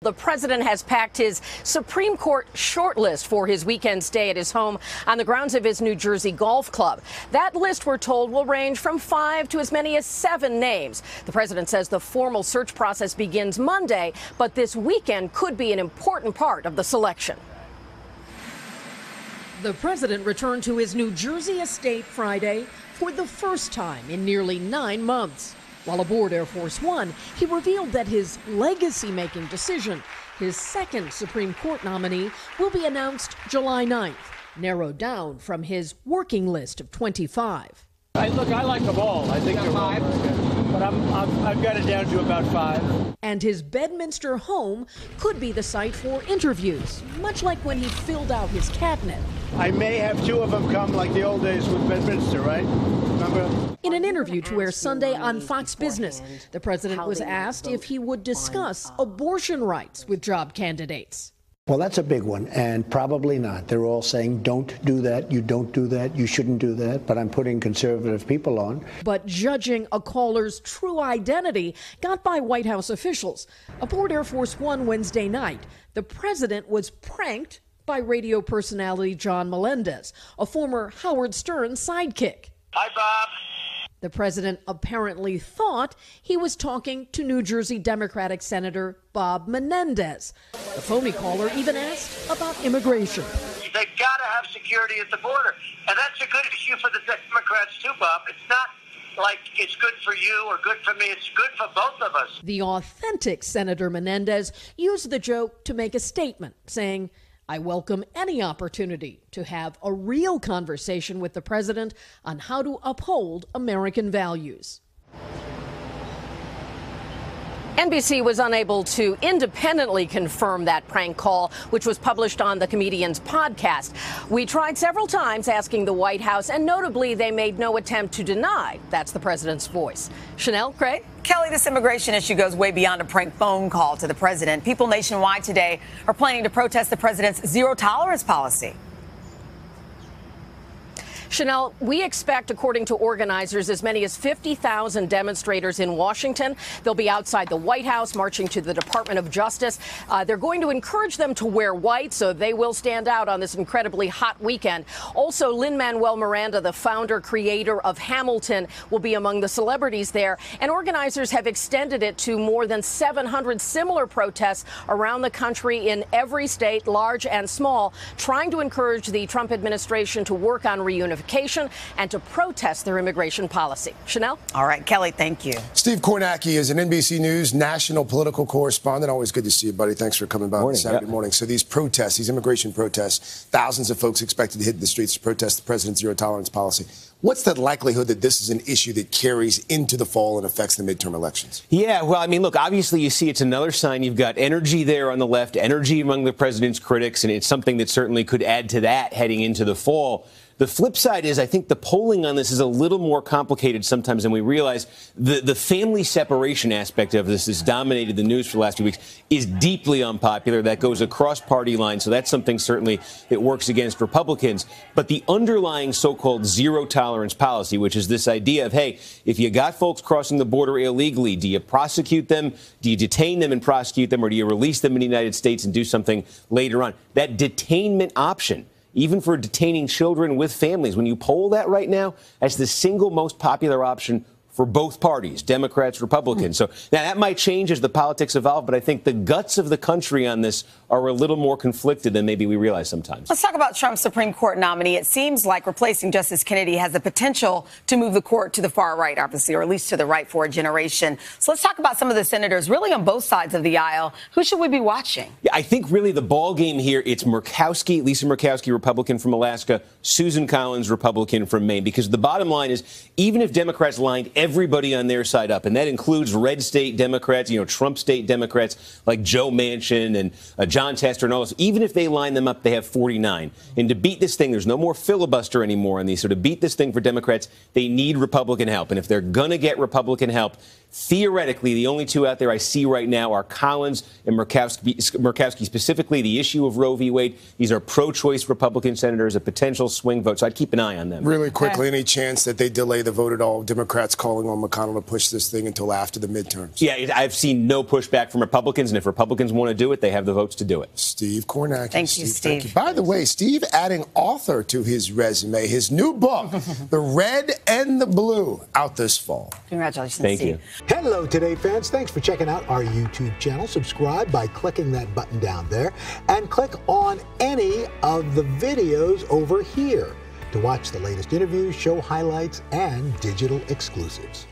The president has packed his Supreme Court shortlist for his weekend stay at his home on the grounds of his New Jersey golf club. That list, we're told, will range from 5 to as many as 7 names. The president says the formal search process begins Monday, but this weekend could be an important part of the selection. The president returned to his New Jersey estate Friday for the first time in nearly 9 months. While aboard Air Force One, he revealed that his legacy-making decision, his second Supreme Court nominee, will be announced July 9th, narrowed down from his working list of 25. I like them all. I think they're 5. But I've got it down to about 5. And his Bedminster home could be the site for interviews, much like when he filled out his cabinet. I may have 2 of them come like the old days with Bedminster, right? Remember? In an interview to air Sunday on Fox Business, the president was asked if he would discuss abortion rights with job candidates. Well, that's a big one, and probably not. They're all saying, don't do that, you don't do that, you shouldn't do that, but I'm putting conservative people on. But judging a caller's true identity got by White House officials. Aboard Air Force One Wednesday night, the president was pranked by radio personality John Melendez, a former Howard Stern sidekick. Hi, Bob. The president apparently thought he was talking to New Jersey Democratic Senator Bob Menendez. The phony caller even asked about immigration. They've got to have security at the border. And that's a good issue for the Democrats too, Bob. It's not like it's good for you or good for me. It's good for both of us. The authentic Senator Menendez used the joke to make a statement, saying, I welcome any opportunity to have a real conversation with the president on how to uphold American values. NBC was unable to independently confirm that prank call, which was published on the comedian's podcast. We tried several times asking the White House, and notably, they made no attempt to deny that's the president's voice. Chanel, Craig? Kelly, this immigration issue goes way beyond a prank phone call to the president. People nationwide today are planning to protest the president's zero-tolerance policy. Chanel, we expect, according to organizers, as many as 50,000 demonstrators in Washington. They'll be outside the White House, marching to the Department of Justice. They're going to encourage them to wear white, so they will stand out on this incredibly hot weekend. Also, Lin-Manuel Miranda, the founder, creator of Hamilton, will be among the celebrities there. And organizers have extended it to more than 700 similar protests around the country in every state, large and small, trying to encourage the Trump administration to work on reunification and to protest their immigration policy. Chanel? All right, Kelly, thank you. Steve Kornacki is an NBC News national political correspondent. Always good to see you, buddy. Thanks for coming by this Saturday morning. So these protests, these immigration protests, thousands of folks expected to hit the streets to protest the president's zero-tolerance policy. What's the likelihood that this is an issue that carries into the fall and affects the midterm elections? Yeah, well, I mean, look, obviously you see it's another sign. You've got energy there on the left, energy among the president's critics, and it's something that certainly could add to that heading into the fall. The flip side is I think the polling on this is a little more complicated sometimes than we realize. The family separation aspect of this has dominated the news for the last few weeks, is deeply unpopular. That goes across party lines. So that's something certainly that works against Republicans. But the underlying so-called zero tolerance policy, which is this idea of, hey, if you got folks crossing the border illegally, do you prosecute them? Do you detain them and prosecute them? Or do you release them in the United States and do something later on? That detainment option, even for detaining children with families, when you poll that right now, that's the single most popular option for both parties, Democrats, Republicans. So now that might change as the politics evolve, but I think the guts of the country on this are a little more conflicted than maybe we realize sometimes. Let's talk about Trump's Supreme Court nominee. It seems like replacing Justice Kennedy has the potential to move the court to the far right, obviously, or at least to the right for a generation. So let's talk about some of the senators really on both sides of the aisle. Who should we be watching? Yeah, I think really the ball game here, it's Murkowski, Lisa Murkowski, Republican from Alaska, Susan Collins, Republican from Maine, because the bottom line is even if Democrats lined everybody on their side up, and that includes red state Democrats, Trump state Democrats like Joe Manchin and John Tester and all those, even if they line them up, they have 49. And to beat this thing, there's no more filibuster anymore on these. So to beat this thing for Democrats, they need Republican help. And if they're going to get Republican help, theoretically, the only two out there I see right now are Collins and Murkowski, specifically the issue of Roe v. Wade. These are pro-choice Republican senators, a potential swing vote. So I'd keep an eye on them. Really quickly, any chance that they delay the vote at all? Democrats calling calling on McConnell to push this thing until after the midterms. Yeah, I've seen no pushback from Republicans, and if Republicans want to do it, they have the votes to do it. Steve Kornacki. Thank you, Steve. Thank you. By the way, Steve adding author to his resume. His new book, The Red and the Blue, out this fall. Congratulations, Thank Steve. you. Hello, Today fans. Thanks for checking out our YouTube channel. Subscribe by clicking that button down there and click on any of the videos over here to watch the latest interviews, show highlights, and digital exclusives.